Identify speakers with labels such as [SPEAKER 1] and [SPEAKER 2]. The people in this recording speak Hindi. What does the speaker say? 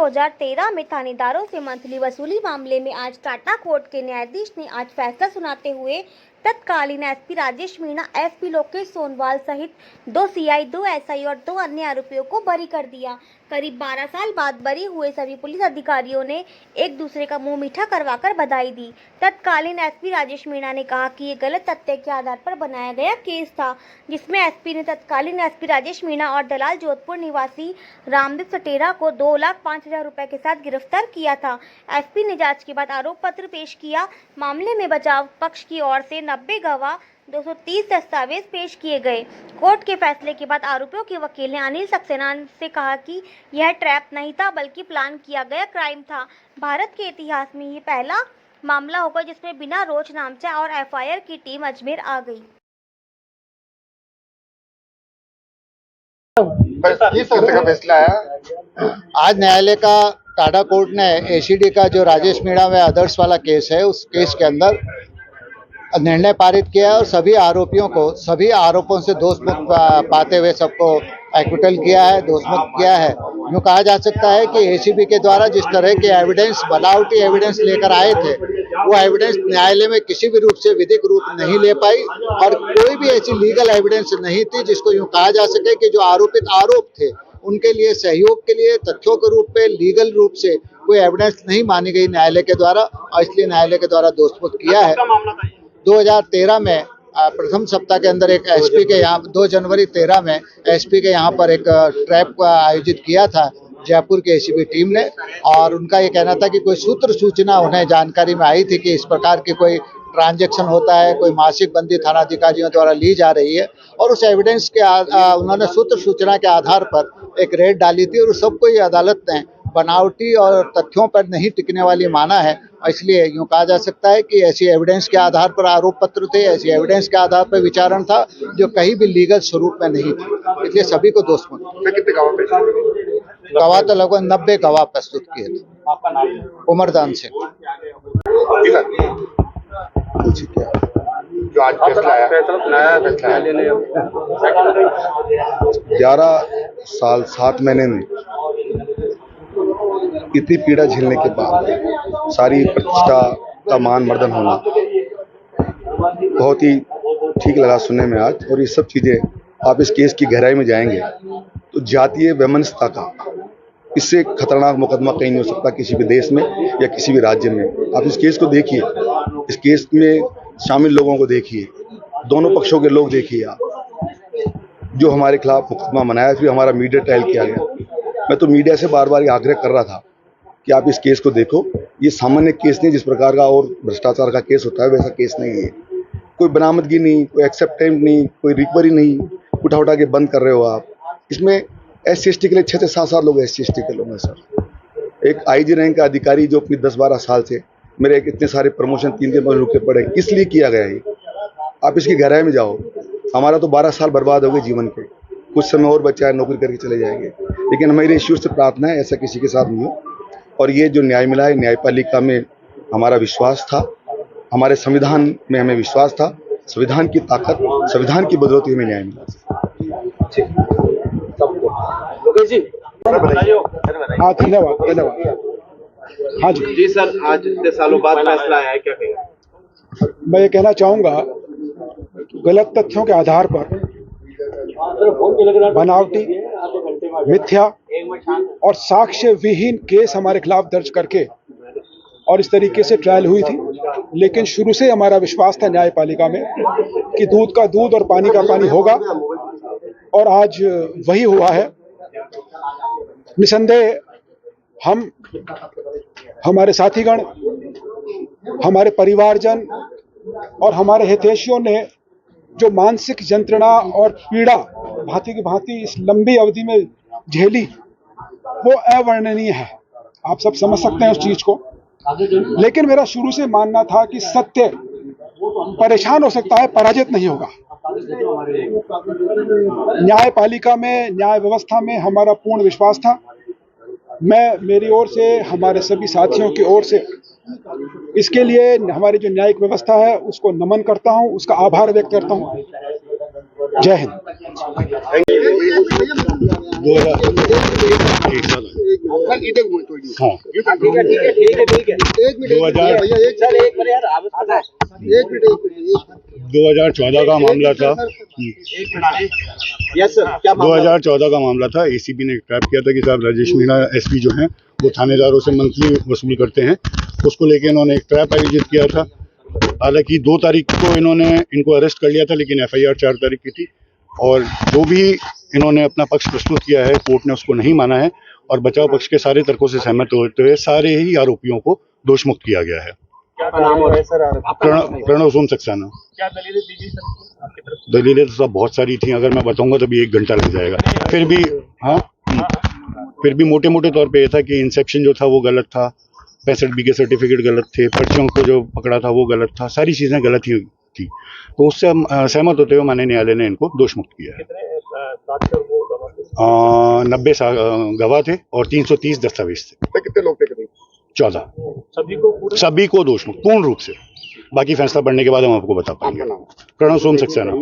[SPEAKER 1] 2013 में थानेदारों से मंथली वसूली मामले में आज टाटा कोर्ट के न्यायाधीश ने आज फैसला सुनाते हुए तत्कालीन एसपी राजेश मीणा, एसपी लोकेश सोनवाल सहित 2 सीआई, 2 एसआई और 2 अन्य आरोपियों को बरी कर दिया। करीब 12 साल बाद बरी हुए सभी पुलिस अधिकारियों ने एक दूसरे का मुंह मीठा करवाकर बधाई दी। तत्कालीन एसपी राजेश मीणा ने कहा कि ये गलत तथ्य के आधार पर बनाया गया केस था, जिसमें एसपी ने तत्कालीन एसपी राजेश मीणा और दलाल जोधपुर निवासी रामदीप सटेरा को 2,05,000 रुपए के साथ गिरफ्तार किया था। एसपी ने जांच के बाद आरोप पत्र पेश किया। मामले में बचाव पक्ष की ओर से 90 गवाह, 230 दस्तावेज पेश किए गए। कोर्ट के फैसले के बाद आरोपियों के वकील ने अनिल सक्सेना से कहा कि यह ट्रैप नहीं था बल्कि प्लान किया गया क्राइम था। भारत के इतिहास में ये पहला मामला होगा जिसमें बिना रोच नामचा और एफआईआर की टीम अजमेर आ गई।
[SPEAKER 2] किस तरह का फैसला है?
[SPEAKER 3] आज न्यायालय का टाटा कोर्ट ने एसीडी का जो राजेश मीणा व आदर्श वाला केस है, उस केस के अंदर निर्णय पारित किया है और सभी आरोपियों को सभी आरोपों से दोषमुक्त पाते हुए सबको एक्विटल किया है, दोषमुक्त किया है। यूँ कहा जा सकता है कि एसीबी के द्वारा जिस तरह के एविडेंस, बनावटी एविडेंस लेकर आए थे, वो एविडेंस न्यायालय में किसी भी रूप से विधिक रूप नहीं ले पाई और कोई भी ऐसी लीगल एविडेंस नहीं थी जिसको यूँ कहा जा सके कि जो आरोपित आरोप थे उनके लिए सहयोग के लिए तथ्यों के रूप में लीगल रूप से कोई एविडेंस नहीं मानी गई न्यायालय के द्वारा, और इसलिए न्यायालय के द्वारा दोषमुक्त किया है। 2013 में प्रथम सप्ताह के अंदर एक एसपी के यहाँ 2 जनवरी 13 में एसपी के यहाँ पर एक ट्रैप का आयोजित किया था जयपुर के एसीबी टीम ने, और उनका ये कहना था कि कोई सूत्र सूचना उन्हें जानकारी में आई थी कि इस प्रकार की कोई ट्रांजैक्शन होता है, कोई मासिक बंदी थानाधिकारियों द्वारा ली जा रही है, और उस एविडेंस के उन्होंने सूत्र सूचना के आधार पर एक रेड डाली थी और सबको ये अदालत ने बनावटी और तथ्यों पर नहीं टिकने वाली माना है। इसलिए यूँ कहा जा सकता है कि ऐसी एविडेंस के आधार पर आरोप पत्र थे, ऐसी एविडेंस के आधार पर विचारण था जो कहीं भी लीगल स्वरूप में नहीं थी, इसलिए सभी को दोषमुक्त।
[SPEAKER 2] कितने
[SPEAKER 3] गवाह तो लगभग 90 गवाह प्रस्तुत किए थे।
[SPEAKER 2] आपका नाम?
[SPEAKER 3] उमरदान सिंह।
[SPEAKER 2] जो आज फैसला सुनाया,
[SPEAKER 4] 11 साल 7 महीने में इतनी पीड़ा झेलने के बाद सारी प्रतिष्ठा का मान मर्दन होना बहुत ही ठीक लगा सुनने में आज। और ये सब चीज़ें आप इस केस की गहराई में जाएंगे तो जातीय वैमनस्यता का इससे खतरनाक मुकदमा कहीं नहीं हो सकता किसी भी देश में या किसी भी राज्य में। आप इस केस को देखिए, इस केस में शामिल लोगों को देखिए, दोनों पक्षों के लोग देखिए आप, जो हमारे खिलाफ मुकदमा बनाया, फिर हमारा मीडिया ट्रायल किया गया। मैं तो मीडिया से बार बार आग्रह कर रहा था कि आप इस केस को देखो, ये सामान्य केस नहीं जिस प्रकार का और भ्रष्टाचार का केस होता है वैसा केस नहीं है। कोई बरामदगी नहीं, कोई एक्सेप्टेंट नहीं, कोई रिकवरी नहीं, उठा के बंद कर रहे हो आप। इसमें SC/ST के लिए 6 से 7 लोग SC/ST के लोग हैं सर। एक IG रैंक का अधिकारी जो अपनी 10-12 साल से मेरे इतने सारे प्रमोशन 3 दिन में रुके पड़े, किस लिए किया गया है? आप इसकी गहराई में जाओ। हमारा तो 12 साल बर्बाद हो गए जीवन के, कुछ समय और बचा है, नौकरी करके चले जाएंगे, लेकिन हमारी ईश्वर से प्रार्थना है ऐसा किसी के साथ नहीं हो। और ये जो न्याय मिला है, न्यायपालिका में हमारा विश्वास था, हमारे संविधान में हमें विश्वास था, संविधान की ताकत, संविधान की बदौलत हमें न्याय मिला।
[SPEAKER 5] हाँ, धन्यवाद। हाँ जी
[SPEAKER 2] सर, आज इतने सालों बाद फैसला आया है, क्या कहेंगे?
[SPEAKER 5] मैं ये कहना चाहूँगा, गलत तथ्यों के आधार पर बनावटी, मिथ्या और साक्ष्य विहीन केस हमारे खिलाफ दर्ज करके और इस तरीके से ट्रायल हुई थी। लेकिन शुरू से हमारा विश्वास था न्यायपालिका में कि दूध का दूध और पानी का पानी होगा, और आज वही हुआ है। निसंदेह हम, हमारे साथीगण, हमारे परिवारजन और हमारे हितैषियों ने जो मानसिक यंत्रणा और पीड़ा भांति की भांति इस लंबी अवधि में झेली, वो अवर्णनीय है। आप सब समझ सकते हैं उस चीज को। लेकिन मेरा शुरू से मानना था कि सत्य परेशान हो सकता है, पराजित नहीं होगा। न्यायपालिका में, न्याय व्यवस्था में हमारा पूर्ण विश्वास था। मैं मेरी ओर से, हमारे सभी साथियों की ओर से इसके लिए हमारी जो न्यायिक व्यवस्था है उसको नमन करता हूं, उसका आभार व्यक्त करता हूं। जय हिंद। हाँ 2014 का मामला था।
[SPEAKER 2] यस सर, क्या
[SPEAKER 5] 2014 का मामला था। एसीपी ने ट्रैप किया था कि साहब राजेश मीणा एसपी जो हैं वो थानेदारों से मंथली वसूल करते हैं। उसको लेके इन्होंने एक ट्रैप आयोजित किया था। हालांकि 2 तारीख को इनको अरेस्ट कर लिया था, लेकिन एफआईआर 4 तारीख की थी। और जो भी इन्होंने अपना पक्ष प्रस्तुत किया है, कोर्ट ने उसको नहीं माना है और बचाव पक्ष के सारे तर्कों से सहमत होते हुए सारे ही आरोपियों को दोषमुक्त किया गया है।
[SPEAKER 2] नाम हो रहा है सर?
[SPEAKER 5] प्रणव सोम सक्सेना।
[SPEAKER 2] क्या दलीलें दीजिए सर आपकी तरफ से?
[SPEAKER 5] दलीलें तो सब बहुत सारी थी, अगर मैं बताऊंगा तो भी 1 घंटा लग जाएगा। फिर भी फिर भी मोटे मोटे तौर पे ये था कि इंसेप्शन जो था वो गलत था, 65B के सर्टिफिकेट गलत थे, पर्चियों को जो पकड़ा था वो गलत था, सारी चीजें गलत ही थी। तो उससे हम सहमत होते हुए माननीय न्यायालय ने इनको दोषमुक्त किया है। 90 गवाह थे और 330 दस्तावेज थे।
[SPEAKER 2] कितने लोग थे करीब?
[SPEAKER 5] 14 सभी को दोषमुक्त पूर्ण रूप से। बाकी फैसला पढ़ने के बाद हम आपको बता पाएंगे। प्रणव सोम सक्सेना।